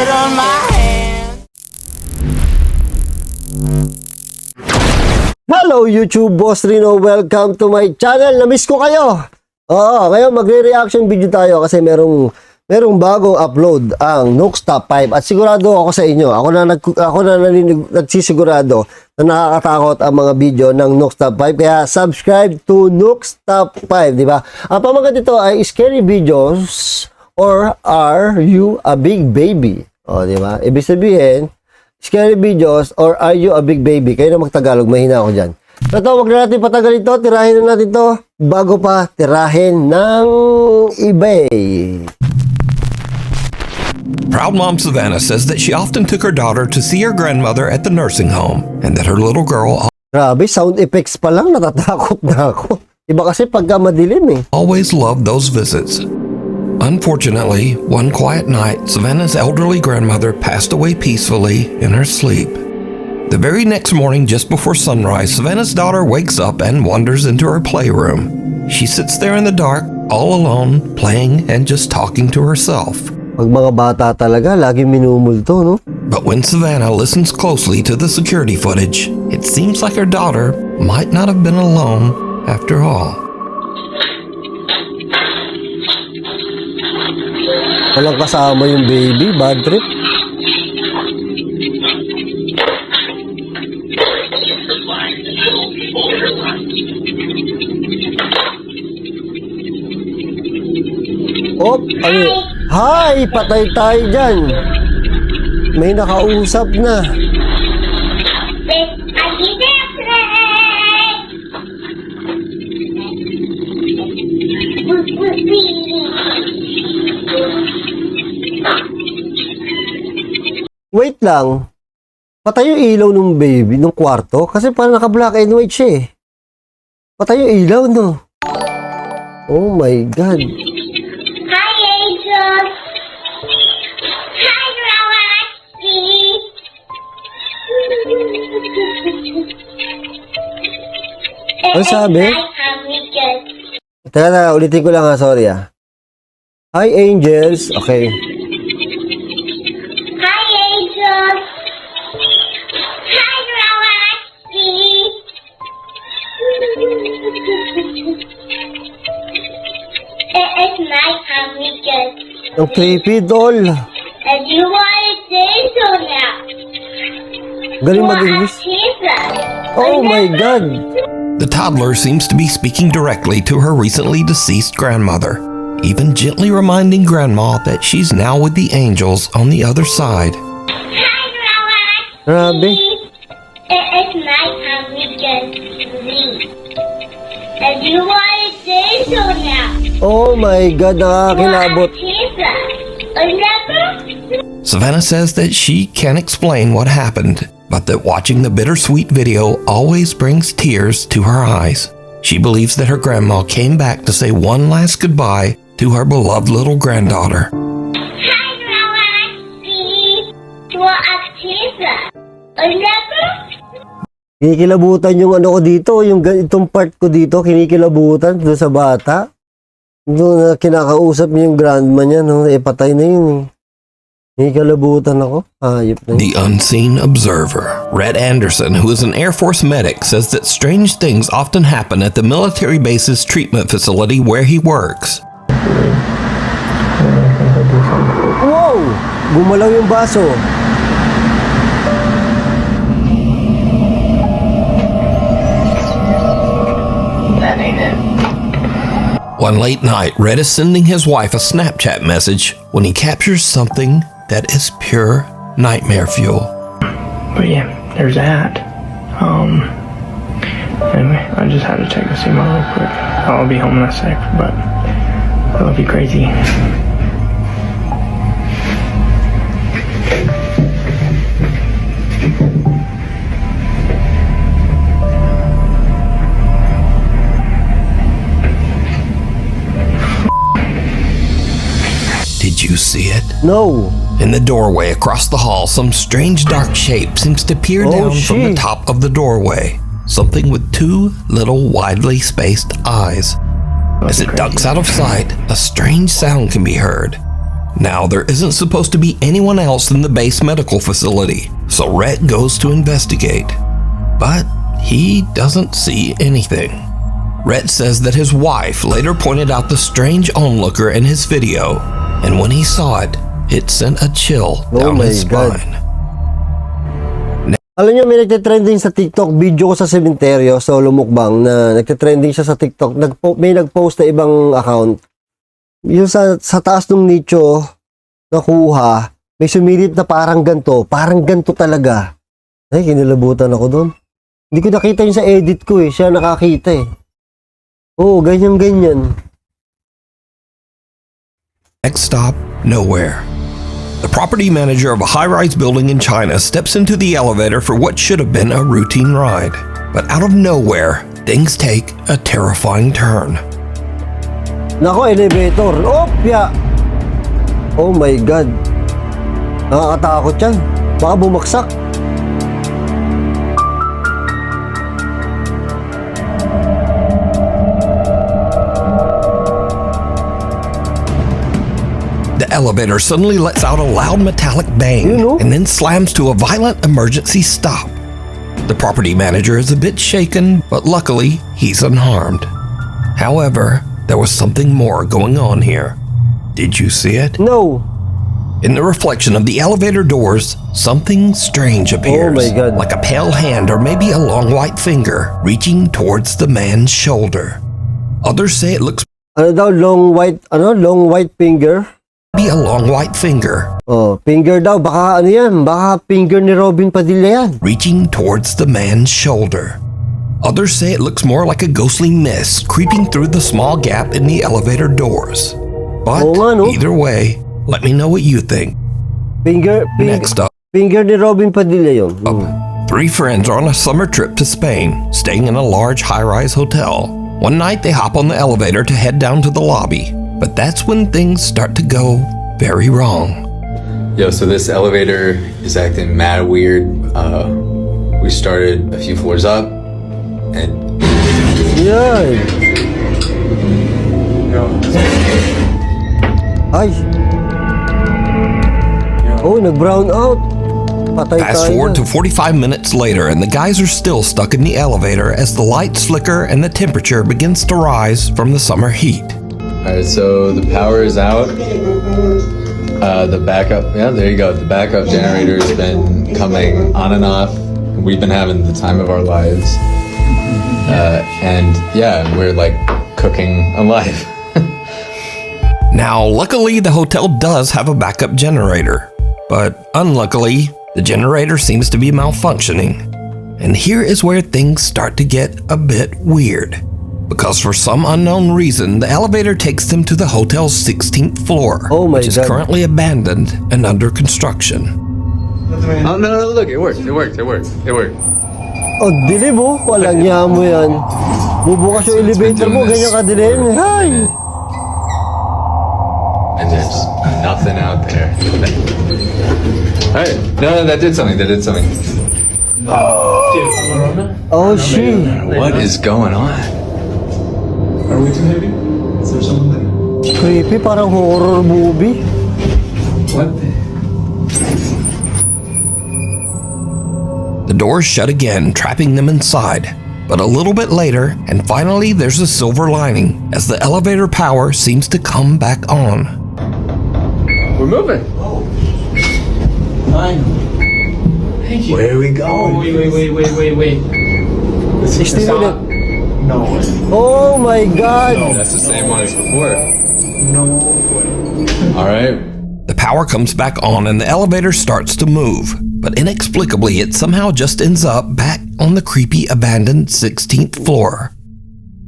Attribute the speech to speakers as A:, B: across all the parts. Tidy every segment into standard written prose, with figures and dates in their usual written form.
A: blood on my hands.
B: Hello YouTube, Boss Rino. Welcome to my channel. Namiss ko kayo. Oo, ngayon magre-reaction video tayo kasi merong bagong upload ang Nook's Top 5 at sigurado ako sa inyo. Ako na nagsisigurado na nakakatakot ang mga video ng Nook's Top 5. Kaya subscribe to Nook's Top 5, di ba? Ang pamagat dito ay scary videos or are you a big baby? O, di ba? Ibig sabihin, scary videos or are you a big baby? Kayo na magtagalog, mahina ako dyan. So ito, wag na natin patagal ito. Tirahin na natin ito bago pa tirahin ng eBay.
C: Proud mom Savannah says that she often took her daughter to see her grandmother at the nursing home and that her little girl
B: Grabe, sound effects pa lang, natatakot na ako. Iba kasi pagka madilim eh.
C: always loved those visits. Unfortunately, one quiet night, Savannah's elderly grandmother passed away peacefully in her sleep. The very next morning, just before sunrise, Savannah's daughter wakes up and wanders into her playroom. She sits there in the dark, all alone, playing and just talking to herself.
B: Pag mga bata talaga, lagi minumulto, no?
C: But when Savannah listens closely to the security footage, it seems like her daughter might not have been alone after all.
B: Walang kasama yung baby, bad trip. Oh, ano? Hi! Patay tayo dyan. May nakausap na. Wait lang. Patay yung ilaw ng baby, ng kwarto. Kasi parang naka-black and white siya eh. Patay yung ilaw, no? Oh my God.
D: Hi, Angel. Hi, Rocky.
B: Ano sabi? Teka, ulitin ko lang ha, sorry ah. Hi, angels. Okay.
D: Hi, Angel. Hi, Rocky. It's night time weekend.
B: Ang creepy, doll.
D: And you want to say so now.
B: Galing mag-English. Oh my God.
C: The toddler seems to be speaking directly to her recently deceased grandmother, even gently reminding Grandma that she's now with the angels on the other side.
D: Hi, Rocky.
B: Grabe.
D: It's night time weekend. And you want to say so now.
B: Oh my God, nakakilabot.
C: Savannah says that she can't explain what happened, but that watching the bittersweet video always brings tears to her eyes. She believes that her grandma came back to say one last goodbye to her beloved little granddaughter.
B: Kinikilabutan yung ano ko dito, yung itong part ko dito, kinikilabutan doon sa bata. Doon na kinakausap niya yung grandma niya, no? Patay na yun eh. Kinikilabutan ako. Ayop na yun.
C: The unseen observer, Red Anderson, who is an Air Force medic, says that strange things often happen at the military base's treatment facility where he works.
B: Wow! Gumalaw yung baso.
C: One late night, Red is sending his wife a Snapchat message when he captures something that is pure nightmare fuel.
E: But yeah, there's that. Anyway, I just had to check to see mom real quick. I'll be home in a sec, but I love you crazy.
C: Did you see it?
B: No.
C: In the doorway across the hall, some strange dark shape seems to peer down from the top of the doorway. Something with two little widely spaced eyes. As it ducks out of sight, a strange sound can be heard. Now, there isn't supposed to be anyone else in the base medical facility, so Rhett goes to investigate. But he doesn't see anything. Rhett says that his wife later pointed out the strange onlooker in his video, and when he saw it, it sent a chill down his spine.
B: Alam niyo, may nagte-trending sa TikTok video ko sa sementeryo, solo mukbang, na nagte-trending siya sa TikTok. May nag-post na ibang account. Yung sa taas ng nicho, nakuha, may sumilip na parang ganto talaga. Ay, kinilabutan ako doon. Hindi ko nakita yung sa edit ko eh, siya nakakita eh. Oo, ganyan.
C: Next stop, nowhere. The property manager of a high-rise building in China steps into the elevator for what should have been a routine ride. But out of nowhere, things take a terrifying turn.
B: Nako, elevator. Opya! Oh my God. Nakakatakot yan. Baka bumagsak.
C: The elevator suddenly lets out a loud metallic bang and then slams to a violent emergency stop. The property manager is a bit shaken, but luckily, he's unharmed. However, there was something more going on here. Did you see it?
B: No.
C: In the reflection of the elevator doors, something strange appears.
B: Oh my God.
C: Like a pale hand or maybe a long white finger reaching towards the man's shoulder. Others say it looks
B: Long white finger?
C: be a long white finger
B: Oh, finger daw. Baka baka finger ni Robin Padilla yan.
C: reaching towards the man's shoulder. Others say it looks more like a ghostly mist creeping through the small gap in the elevator doors. But either way, let me know what you think. Next up,
B: Finger ni Robin Padilla yun.
C: three friends are on a summer trip to Spain, staying in a large high-rise hotel. One night they hop on the elevator to head down to the lobby, but that's when things start to go very wrong.
A: Yo, so this elevator is acting mad weird. We started a few floors up, and
B: Yan. Ay. Oh, nag-brown out. Patay
C: Fast
B: tayo
C: forward
B: na.
C: to 45 minutes later, and the guys are still stuck in the elevator as the lights flicker and the temperature begins to rise from the summer heat.
A: alright, so the power is out. The backup, yeah, there you go. The backup generator has been coming on and off. We've been having the time of our lives, and yeah, we're like cooking alive.
C: Now, luckily, the hotel does have a backup generator, but unluckily, the generator seems to be malfunctioning. And here is where things start to get a bit weird. Because for some unknown reason, the elevator takes them to the hotel's 16th floor,
B: Oh my
C: which is
B: God.
C: currently abandoned and under construction.
A: Oh no, look, it worked.
B: Oh, dilim mo. Walang niya mo yan. Bubukas yung elevator mo, ganyan ka dilim. Hay!
A: And there's nothing out there. Alright, no, that did something.
B: Oh, shit.
A: What is going on?
F: Are we too heavy? Is there someone there?
B: Creepy, parang horror movie.
F: What the?
C: The doors shut again, trapping them inside. But a little bit later, and finally there's a silver lining, as the elevator power seems to come back on.
A: We're moving.
F: Thank you.
A: Where are we going?
F: Wait.
B: 16 minutes.
F: No.
B: Oh my God.
A: That's the same one as before.
F: No.
A: Alright.
C: The power comes back on and the elevator starts to move, but inexplicably it somehow just ends up back on the creepy abandoned 16th floor.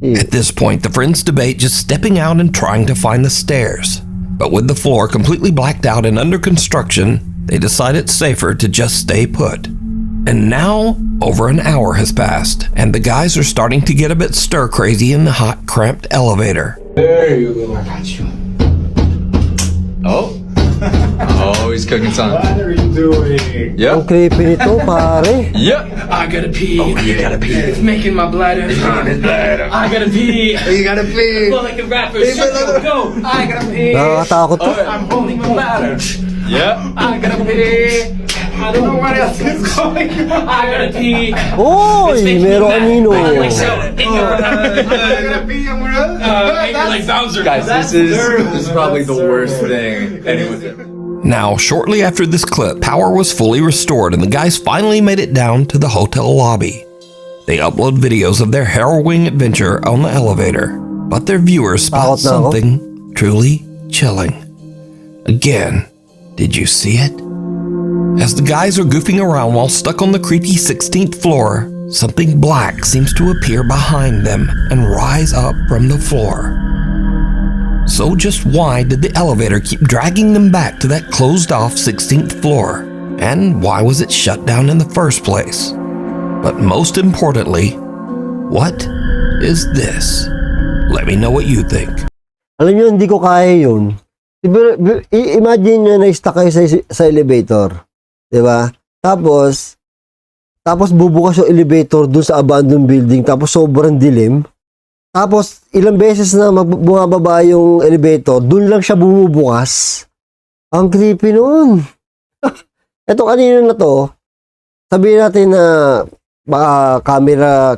C: At this point, the friends debate just stepping out and trying to find the stairs. But with the floor completely blacked out and under construction, they decide it's safer to just stay put. And now, over an hour has passed, and the guys are starting to get a bit stir-crazy in the hot, cramped elevator.
F: There you go. I got you.
A: Oh. Oh he's cooking something.
F: What are you doing?
B: Ang
A: Yep.
B: creepy nito, pare.
A: Yep.
E: I gotta pee. Oh, you gotta pee. It's making my bladder. I gotta pee.
A: You gotta pee.
E: Well, like a rapper. Go. I gotta pee.
B: Nakakatakot to.
E: I'm holding my bladder.
A: Yep.
E: I gotta pee. I don't know what else is going on. I gotta pee.
B: Oy, meron kanino.
E: Like so. Like Bowser.
A: Guys, this is probably the worst thing anyone's ever.
C: Now, shortly after this clip, power was fully restored and the guys finally made it down to the hotel lobby. They upload videos of their harrowing adventure on the elevator, but their viewers spot
B: Takot na ako.
C: something truly chilling. Again, did you see it? As the guys are goofing around while stuck on the creepy 16th floor, something black seems to appear behind them and rise up from the floor. So just why did the elevator keep dragging them back to that closed-off 16th floor? And why was it shut down in the first place? But most importantly, what is this? Let me know what you think.
B: Alam nyo, hindi ko kaya yun. Imagine nyo na stuck kayo sa elevator. Diba? Tapos bubukas yung elevator dun sa abandoned building, tapos sobrang dilim. Tapos, ilang beses na bumababa yung elevator, dun lang siya bumubukas. Ang creepy nun. Ito kanina na to, sabihin natin na baka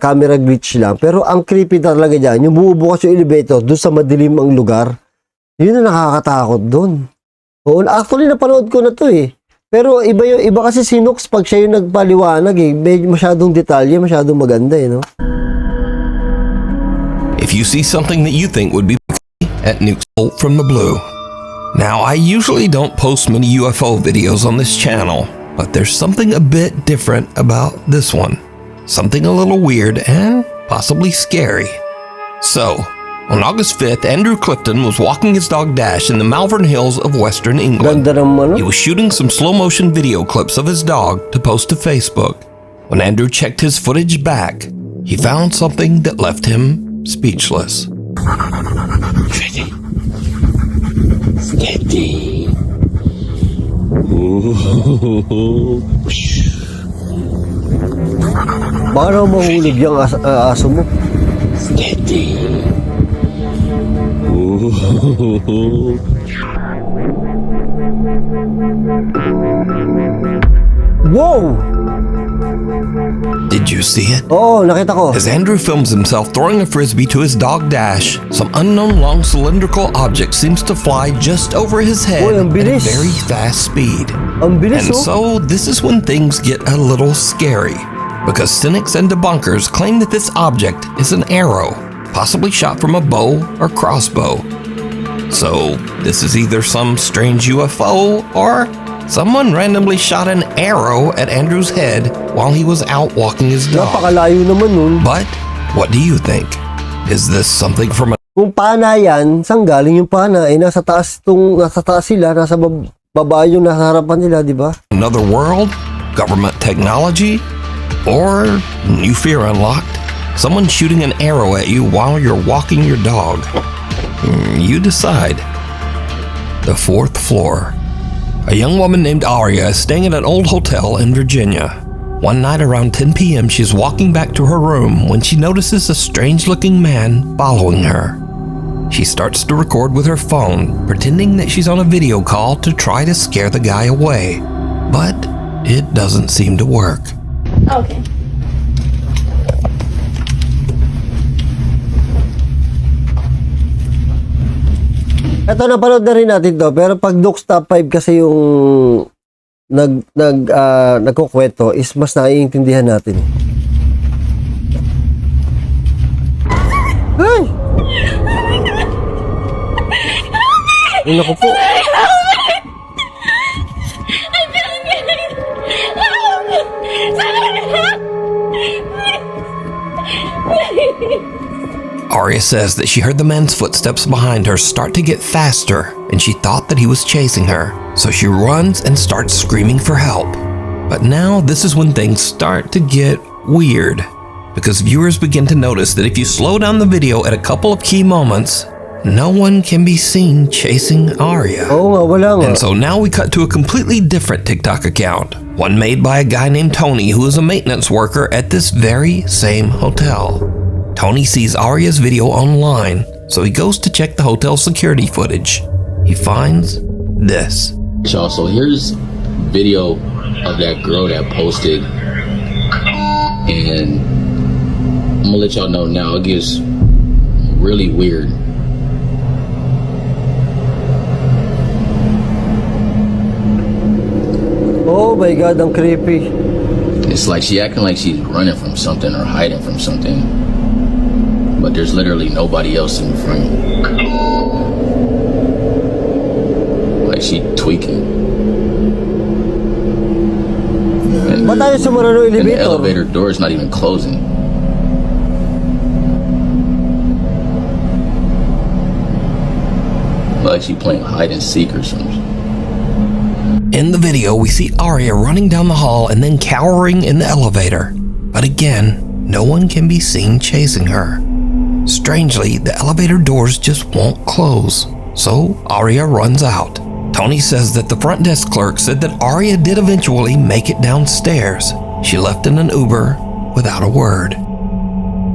B: camera glitch lang, pero ang creepy talaga dyan, yung bumubukas yung elevator dun sa madilim ang lugar, yun na nakakatakot dun. Oo, actually, napanood ko na to eh. Pero iba kasi si Nooks pag siya yung nagpaliwanag eh, medyo masyadong detalye, masyadong maganda eh, no?
C: If you see something that you think would be at Nukes Bolt from the Blue. Now, I usually don't post many UFO videos on this channel, but there's something a bit different about this one. Something a little weird and possibly scary. So, on August 5th, Andrew Clifton was walking his dog Dash in the Malvern Hills of Western England.
B: Ganda naman,
C: He
B: no?
C: was shooting some slow-motion video clips of his dog to post to Facebook. When Andrew checked his footage back, he found something that left him speechless.
G: Steady.
B: Baka naman mahulog yung aso mo.
G: Steady.
B: Wow!
C: Did you see it?
B: Oo, nakita ko.
C: As Andrew films himself throwing a frisbee to his dog Dash, some unknown long cylindrical object seems to fly just over his head
B: Uy, ang
C: at a
B: bilis.
C: very fast speed.
B: Ang bilis,
C: And
B: oh.
C: so, this is when things get a little scary, because cynics and debunkers claim that this object is an arrow, possibly shot from a bow or crossbow. So, this is either some strange UFO or someone randomly shot an arrow at Andrew's head while he was out walking his dog.
B: Napakalayo naman nun.
C: But, what do you think? Is this something from
B: Kung pana yan, saan galing yung pana? Eh, nasa taas sila, nasa baba yung nasa harapan nila, di ba?
C: another world? Government technology? Or, new fear unlocked? Someone shooting an arrow at you while you're walking your dog? You decide. The 4th floor. A young woman named Aria is staying at an old hotel in Virginia. One night around 10 p.m., she's walking back to her room when she notices a strange-looking man following her. She starts to record with her phone, pretending that she's on a video call to try to scare the guy away. But it doesn't seem to work.
D: Okay.
B: Ito, napanood na rin natin to, pero pag Dukes Top 5 kasi yung nagkukwento is mas naiintindihan natin. Ay! Ay, naku po.
C: Aria says that she heard the man's footsteps behind her start to get faster, and she thought that he was chasing her, so she runs and starts screaming for help. But now this is when things start to get weird, because viewers begin to notice that if you slow down the video at a couple of key moments, no one can be seen chasing Arya.
B: Oo nga, wala nga.
C: And so now we cut to a completely different TikTok account, one made by a guy named Tony who is a maintenance worker at this very same hotel. Tony sees Arya's video online, so he goes to check the hotel security footage. He finds this.
G: Y'all, so here's video of that girl that posted, and I'm gonna let y'all know now, it gets really weird.
B: Oh my God, ang creepy.
G: It's like she acting like she's running from something or hiding from something, but there's literally nobody else in the frame. Like she tweaking.
B: Ba't tayo sumura ng
G: And the
B: elevator?
G: elevator door is not even closing. Like she playing hide and seek or something.
C: In the video, we see Arya running down the hall and then cowering in the elevator. But again, no one can be seen chasing her. Strangely, the elevator doors just won't close, so Arya runs out. Tony says that the front desk clerk said that Arya did eventually make it downstairs. She left in an Uber without a word.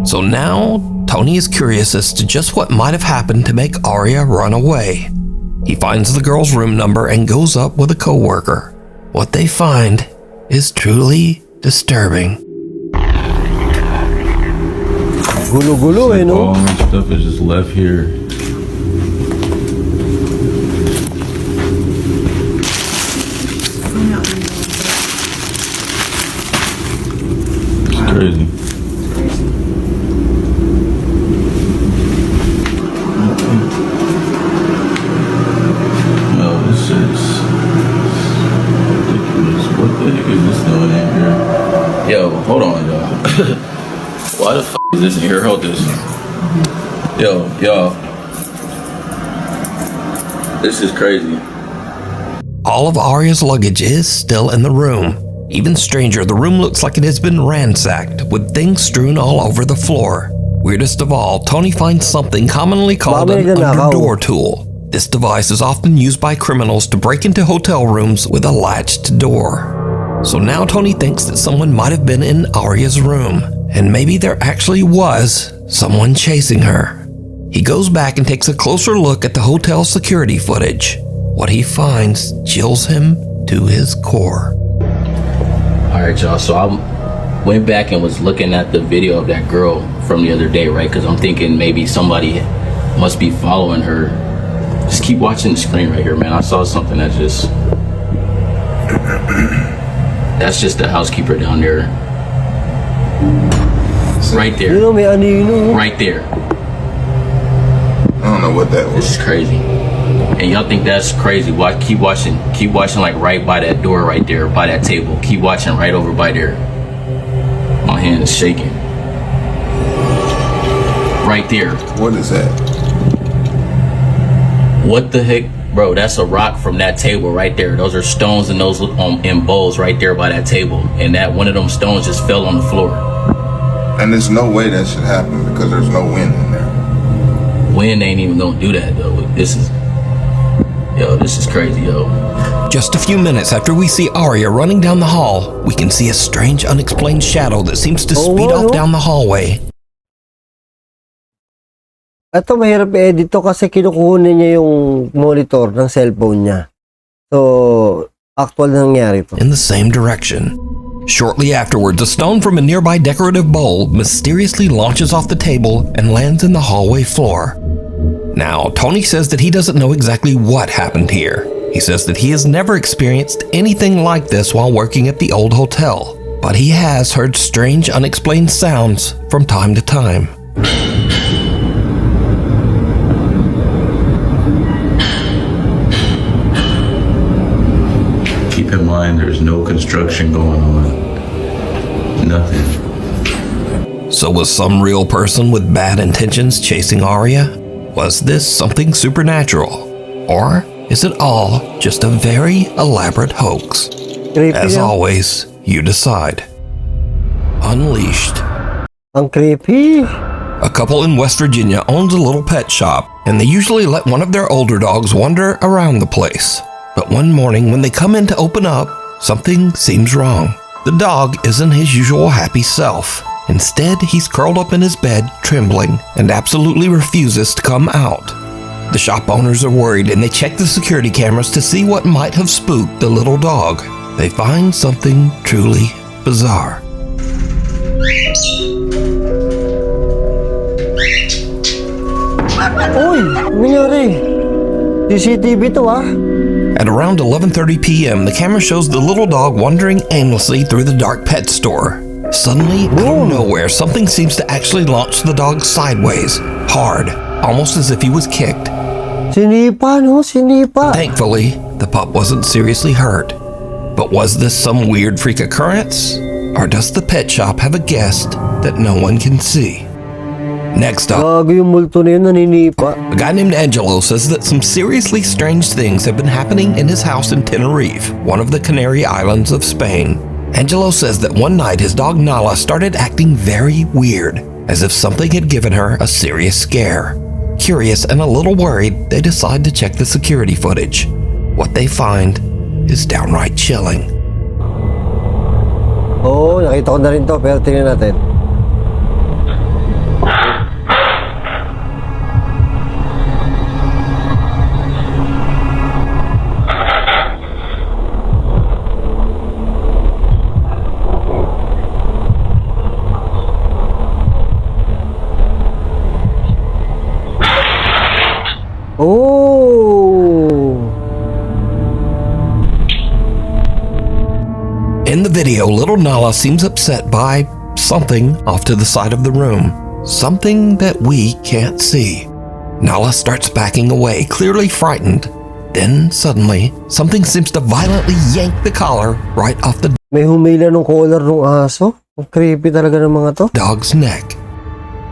C: So now, Tony is curious as to just what might have happened to make Arya run away. He finds the girl's room number and goes up with a coworker. What they find is truly disturbing.
B: Gulo-gulo eh, no?
F: All my stuff is just left here. It's crazy. No, this is ridiculous. What the heck is this doing in here? Yo, hold on, y'all. Why the f is this in here? Hold this. Yo, y'all. This is crazy.
C: All of Arya's luggage is still in the room. Even stranger, the room looks like it has been ransacked, with things strewn all over the floor. Weirdest of all, Tony finds something commonly called an under-door tool. This device is often used by criminals to break into hotel rooms with a latched door. So now Tony thinks that someone might have been in Arya's room, and maybe there actually was someone chasing her. He goes back and takes a closer look at the hotel security footage. What he finds chills him to his core.
G: Alright, y'all, so I went back and was looking at the video of that girl from the other day, right? Because I'm thinking maybe somebody must be following her. Just keep watching the screen right here, man. I saw something that just... That's just the housekeeper down there. Right there. Right there.
H: I don't know what that was.
G: This is crazy. And y'all think that's crazy. Keep watching like right by that door right there, by that table. Keep watching right over by there. My hand is shaking. Right there.
H: What is that?
G: What the heck? Bro, that's a rock from that table right there. Those are stones and those in bowls right there by that table. And that one of them stones just fell on the floor.
H: And there's no way that should happen because there's no wind in there.
G: Wind ain't even gonna do that though. This is crazy, yo.
C: Just a few minutes after we see Arya running down the hall, we can see a strange unexplained shadow that seems to speed off down the hallway.
B: Ito mahirap i-edit to kasi kinukunin niya yung monitor ng cellphone niya. So, actual nangyari to.
C: In the same direction. Shortly afterwards, a stone from a nearby decorative bowl mysteriously launches off the table and lands in the hallway floor. Now, Tony says that he doesn't know exactly what happened here. He says that he has never experienced anything like this while working at the old hotel, but he has heard strange, unexplained sounds from time to time.
F: Keep in mind, there's no construction going on. Nothing.
C: So was some real person with bad intentions chasing Arya? Was this something supernatural? Or is it all just a very elaborate hoax?
B: Creepy
C: As
B: yan.
C: always, you decide. Unleashed.
B: Ang creepy.
C: A couple in West Virginia owns a little pet shop, and they usually let one of their older dogs wander around the place. But one morning when they come in to open up, something seems wrong. The dog isn't his usual happy self. Instead, he's curled up in his bed, trembling, and absolutely refuses to come out. The shop owners are worried, and they check the security cameras to see what might have spooked the little dog. They find something truly bizarre.
B: Uy, nangyari? CCTV to ah.
C: At around 11:30 p.m., the camera shows the little dog wandering aimlessly through the dark pet store. Suddenly, out of nowhere, something seems to actually launch the dog sideways, hard, almost as if he was kicked.
B: Sinipa, no? Sinipa.
C: Thankfully, the pup wasn't seriously hurt. But was this some weird freak occurrence? Or does the pet shop have a guest that no one can see? Next up,
B: Gago yung multo na yun, naninipa.
C: a guy named Angelo says that some seriously strange things have been happening in his house in Tenerife, one of the Canary Islands of Spain. Angelo says that one night his dog Nala started acting very weird, as if something had given her a serious scare. Curious and a little worried, they decide to check the security footage. What they find is downright chilling.
B: Oo, nakita ko na rin to, pero tingnan natin. Oh!
C: In the video, little Nala seems upset by something off to the side of the room. Something that we can't see. Nala starts backing away, clearly frightened. Then, suddenly, something seems to violently yank the collar right off the
B: May humila ng collar ng aso. Ang creepy talaga ng mga to.
C: dog's neck.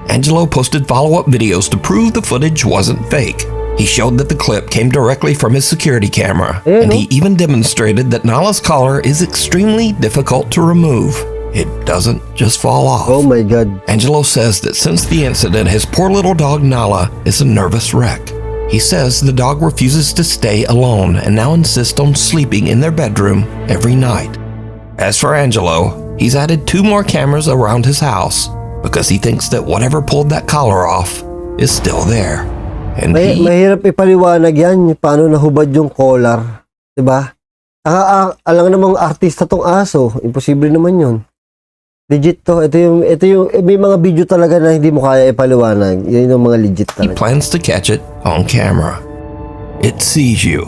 C: Angelo posted follow-up videos to prove the footage wasn't fake. He showed that the clip came directly from his security camera, and he even demonstrated that Nala's collar is extremely difficult to remove. It doesn't just fall off.
B: Oh my God.
C: Angelo says that since the incident, his poor little dog Nala is a nervous wreck. He says the dog refuses to stay alone and now insists on sleeping in their bedroom every night. As for Angelo, he's added 2 more cameras around his house because he thinks that whatever pulled that collar off is still there. And
B: Mahirap ipaliwanag yan, paano nahubad yung collar. Diba? Alang namang artista tong aso. Imposible naman yun. Legit to. Ito yung, may mga video talaga na hindi mo kaya ipaliwanag. Yan yung mga legit
C: he
B: talaga.
C: plans to catch it on camera. It sees you.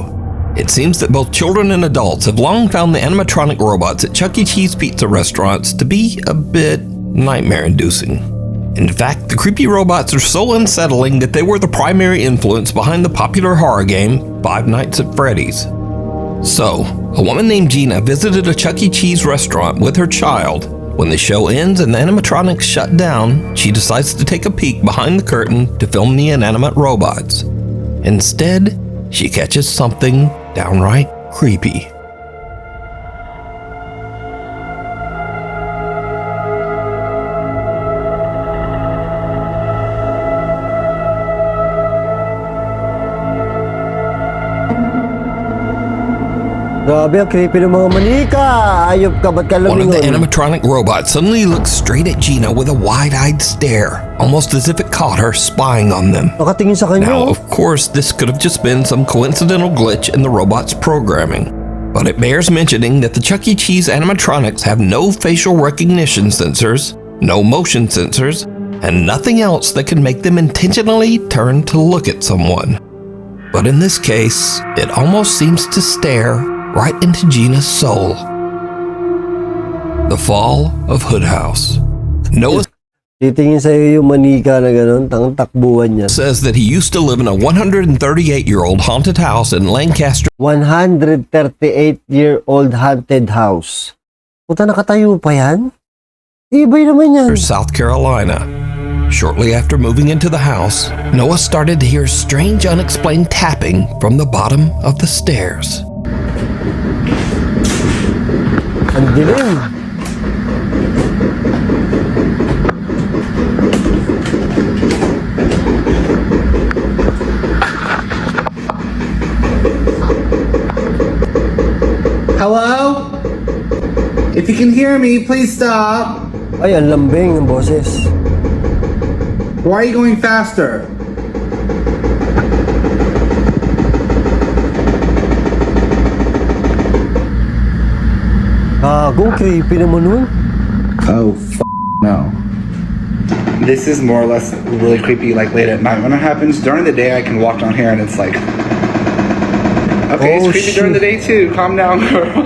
C: It seems that both children and adults have long found the animatronic robots at Chuck E. Cheese pizza restaurants to be a bit nightmare-inducing. In fact, the creepy robots are so unsettling that they were the primary influence behind the popular horror game Five Nights at Freddy's. So, a woman named Gina visited a Chuck E. Cheese restaurant with her child. When the show ends and the animatronics shut down, she decides to take a peek behind the curtain to film the inanimate robots. Instead, she catches something downright creepy.
B: Grabe, ang creepy ng mga manika. Ayop ka, ba't ka
C: One of the
B: lumingon?
C: animatronic robots suddenly looks straight at Gina with a wide-eyed stare, almost as if it caught her spying on them.
B: Nakatingin sa kanya.
C: Now, of course, this could have just been some coincidental glitch in the robot's programming. But it bears mentioning that the Chuck E. Cheese animatronics have no facial recognition sensors, no motion sensors, and nothing else that can make them intentionally turn to look at someone. But in this case, it almost seems to stare right into Gina's soul. The Fall of Hood House. Noah
B: Titingin sa'yo yung manika na gano'n, takbuhan niya.
C: says that he used to live in a 138-year-old haunted house in Lancaster,
B: 138-year-old haunted house. Puta, nakatayo pa yan? Ibay naman yan.
C: South Carolina. Shortly after moving into the house, Noah started to hear strange unexplained tapping from the bottom of the stairs.
B: Ang dilim.
I: Hello? If you can hear me, please stop.
B: Ay, ang lambing ng boses.
I: Why are you going faster?
B: Gagong creepy naman nun.
I: Oh, no. This is more or less really creepy, like late at night. When it happens during the day, I can walk down here and it's like, okay,
B: Oh,
I: it's creepy
B: shit.
I: during the day too. Calm down, girl.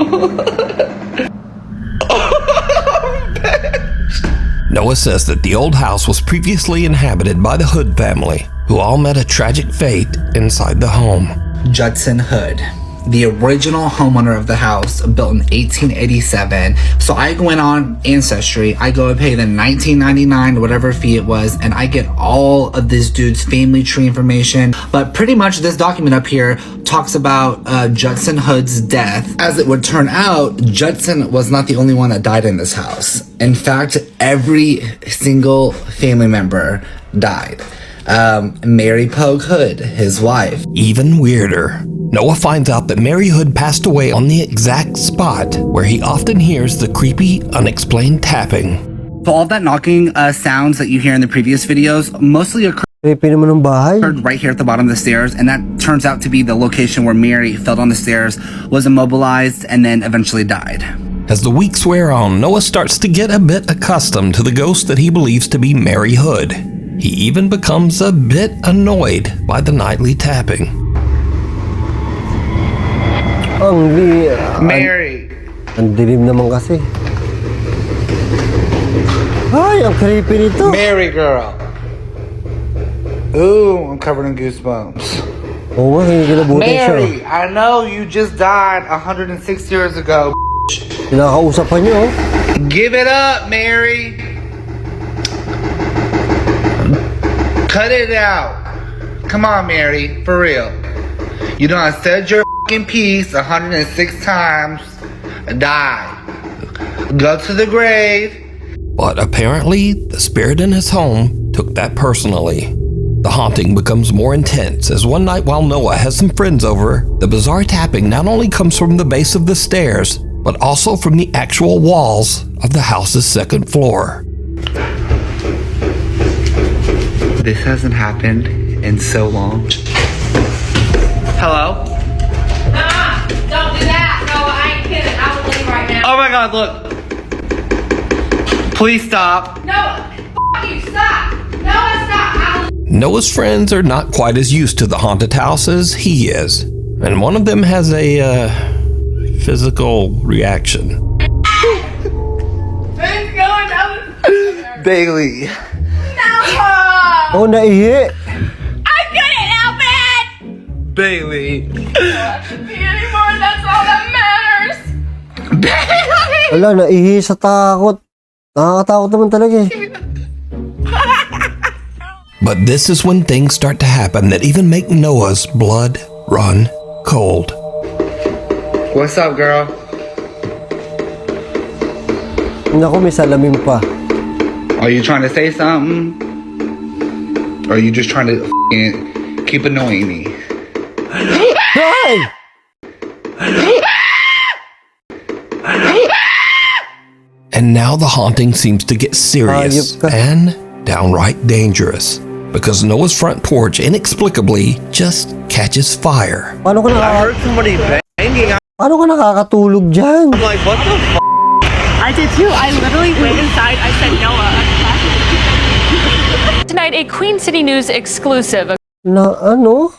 C: Noah says that the old house was previously inhabited by the Hood family, who all met a tragic fate inside the home.
I: Judson Hood, the original homeowner of the house, built in 1887. So I go in on Ancestry, I go and pay the $19.99 whatever fee it was, and I get all of this dude's family tree information. But pretty much this document up here talks about Judson Hood's death. As it would turn out, Judson was not the only one that died in this house. In fact, every single family member died. Mary Pogue Hood, his wife.
C: Even weirder, Noah finds out that Mary Hood passed away on the exact spot where he often hears the creepy, unexplained tapping.
I: So all that knocking sounds that you hear in the previous videos mostly occurred
B: Creepy naman ng bahay.
I: right here at the bottom of the stairs, and that turns out to be the location where Mary fell down the stairs, was immobilized, and then eventually died.
C: As the weeks wear on, Noah starts to get a bit accustomed to the ghost that he believes to be Mary Hood. He even becomes a bit annoyed by the nightly tapping.
I: Mary.
B: Ang dilim naman kasi. Ay, ang creepy nito.
I: Mary girl. Ooh, I'm covered in goosebumps.
B: Oo nga, hindi kinabuti siya.
I: Mary, I know you just died 106 years ago.
B: Kinakausapan niyo, oh.
I: Give it up, Mary. Cut it out. Come on, Mary, for real. You done said your fucking piece 106 times. Die. Go to the grave.
C: But apparently, the spirit in his home took that personally. The haunting becomes more intense as one night while Noah has some friends over, the bizarre tapping not only comes from the base of the stairs, but also from the actual walls of the house's second floor.
I: This hasn't happened in so long. Hello?
J: Don't do that. No, I ain't kidding. I will leave right now.
I: Oh my god, look. Please stop.
J: No, f*** you. Stop. No, stop. I will
C: Noah's friends are not quite as used to the haunted house as he is, and one of them has a physical reaction.
J: Who's going down the
I: Bailey.
J: No!
B: Oh, naihi.
J: I couldn't help it!
I: Bailey.
J: I don't have to be anymore. That's all that matters. Bailey!
B: Wala, naihi sa takot. Nakakatakot naman talaga eh.
C: But this is when things start to happen that even make Noah's blood run cold.
I: What's up, girl?
B: Naku, may salamin pa.
I: Are you trying to say something? Or are you just trying to keep annoying me?
B: Hey!
C: And now the haunting seems to get serious
B: Ayop ka.
C: and downright dangerous because Noah's front porch inexplicably just catches fire.
B: Paano ka
I: Somebody banging.
B: Paano ka nakakatulog dyan?
I: Like, what the f***?
K: I did too. I literally went inside. I said, Noah.
L: Tonight, a Queen City News exclusive.
B: Na ano?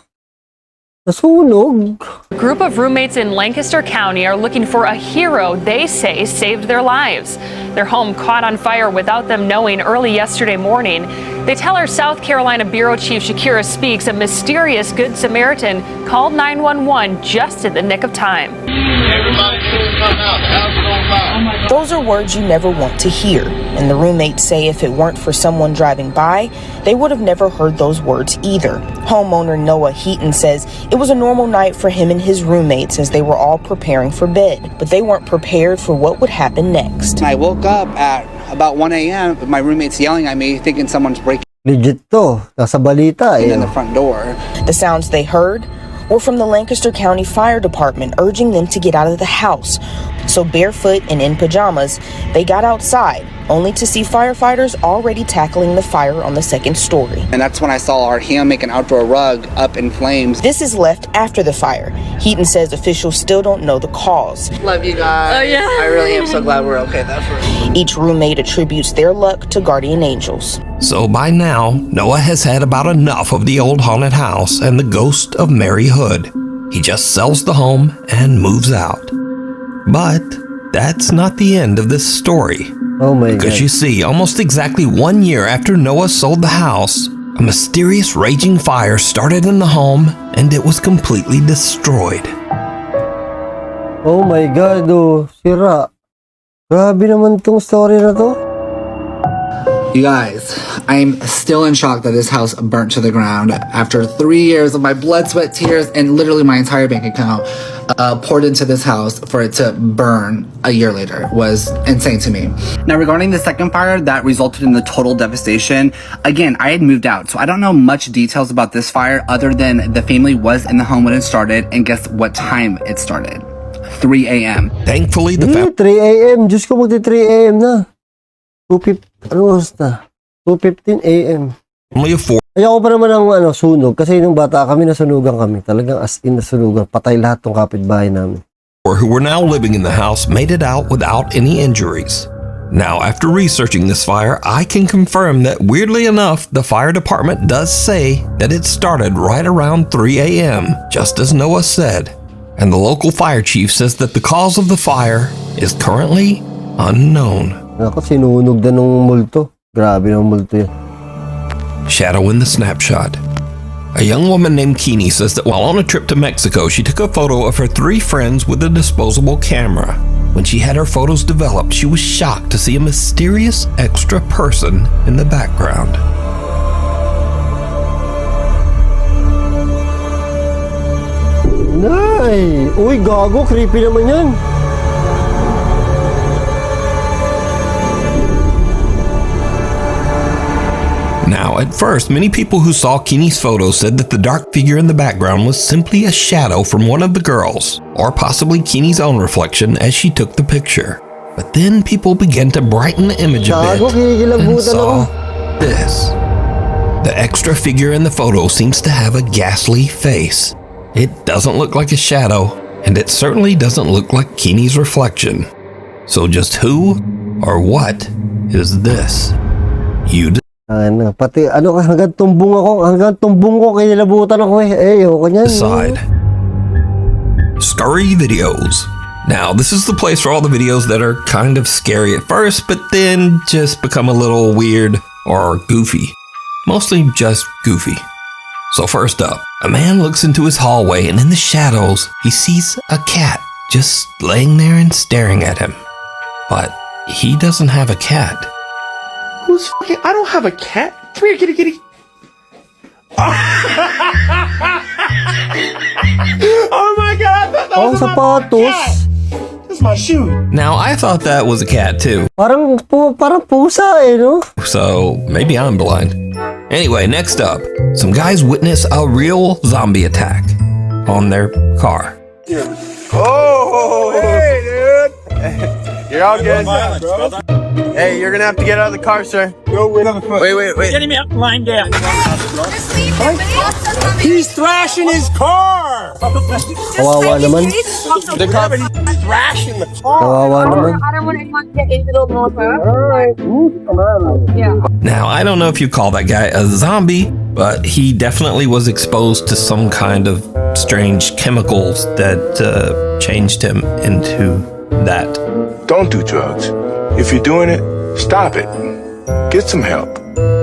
B: Nasunog?
L: A group of roommates in Lancaster County are looking for a hero they say saved their lives. Their home caught on fire without them knowing early yesterday morning. They tell our South Carolina Bureau Chief Shakira Speaks a mysterious Good Samaritan called 911 just in the nick of time.
M: Everybody should come out. The house is on fire.
N: Those are words you never want to hear. And the roommates say if it weren't for someone driving by, they would have never heard those words either. Homeowner Noah Heaton says it was a normal night for him and his roommates as they were all preparing for bed. But they weren't prepared for what would happen next.
I: I woke up at about 1 a.m. with my roommates yelling at me, thinking someone's breaking
B: Legit to. Nasa balita eh.
I: in the front door.
N: The sounds they heard were from the Lancaster County Fire Department urging them to get out of the house. So barefoot and in pajamas, they got outside, only to see firefighters already tackling the fire on the second story.
I: And that's when I saw our hand make an outdoor rug up in flames.
N: This is left after the fire. Heaton says officials still don't know the cause.
I: Love you guys.
K: Oh, yeah.
I: I really am so glad we're okay. That's right.
N: Each roommate attributes their luck to guardian angels.
C: So by now, Noah has had about enough of the old haunted house and the ghost of Mary Hood. He just sells the home and moves out. But that's not the end of this story.
B: Oh my God.
C: Because you see, almost exactly 1 year after Noah sold the house, a mysterious raging fire started in the home and it was completely destroyed.
B: Oh my God, oh. Sira. Grabe naman tong story na to.
I: You guys, I'm still in shock that this house burnt to the ground after 3 years of my blood, sweat, tears, and literally my entire bank account poured into this house. For it to burn a year later was insane to me.
O: Now, regarding the second fire that resulted in the total devastation, again, I had moved out, so I don't know much details about this fire other than the family was in the home when it started, and guess what time it started? 3 a.m.
C: Thankfully, the
B: 3 a.m. Diyos ko, magti 3 a.m. na. 2:15 a.m.
C: Only a 4.
B: Ayoko pa naman ng sunog kasi nung bata kami nasunugan kami. Talagang as in nasunugan. Patay lahat ng kapitbahay namin.
C: Who were now living in the house made it out without any injuries. Now, after researching this fire, I can confirm that weirdly enough, the fire department does say that it started right around 3 a.m., just as Noah said. And the local fire chief says that the cause of the fire is currently unknown.
B: Ako, sinunog na nung multo. Grabe ng multo yan.
C: Shadow in the snapshot. A young woman named Keeney says that while on a trip to Mexico, she took a photo of her 3 friends with a disposable camera. When she had her photos developed, she was shocked to see a mysterious extra person in the background.
B: Nay! Uy, gago. Creepy naman yan.
C: Now, at first, many people who saw Keeney's photo said that the dark figure in the background was simply a shadow from one of the girls, or possibly Keeney's own reflection as she took the picture. But then people began to brighten the image a bit and saw this. The extra figure in the photo seems to have a ghastly face. It doesn't look like a shadow, and it certainly doesn't look like Keeney's reflection. So just who or what is this?
B: Pati hanggang tumbong ko kinilabutan ako eh. Ayoko niyan.
C: Decide. Scurry videos. Now, this is the place for all the videos that are kind of scary at first, but then just become a little weird or goofy. Mostly just goofy. So first up, a man looks into his hallway and in the shadows, he sees a cat just laying there and staring at him. But he doesn't have a cat.
M: Who's fucking? I don't have a cat. Come here, kitty, kitty. Oh my God! That was my cat. That's my shoe.
C: Now, I thought that was a cat too.
B: Parang pusa eh, no?
C: So maybe I'm blind. Anyway, next up, some guys witness a real zombie attack on their car.
M: Oh, hey, dude. You're all good. Hey, you're gonna have to get out of the car, sir. Wait.
P: Get him out, lying down.
M: He's thrashing his car.
B: Kawawa naman.
M: The car is thrashing the car.
B: Kawawa naman.
K: I don't want to get into the motor. Yeah.
C: Now, I don't know if you call that guy a zombie, but he definitely was exposed to some kind of strange chemicals that changed him into that.
Q: Don't do drugs. If you're doing it, stop it. Get some help.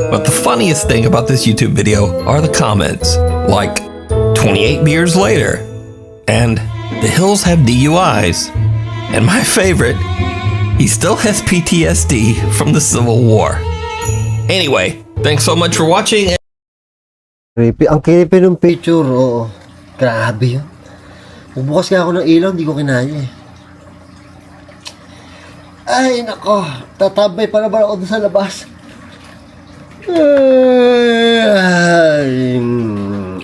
C: But the funniest thing about this YouTube video are the comments, like 28 beers later, and the Hills have DUIs, and my favorite, he still has PTSD from the Civil War. Anyway, thanks so much for watching.
B: Creepy. Ang creepy ng picture, oo. Grabe yun. Bubukas nga ako ng ilaw, hindi ko kinaya eh. Ay, nako. Tatabay pa naman ako sa labas.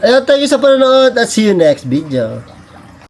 B: Ayun, thank you sa panonood at see you next video.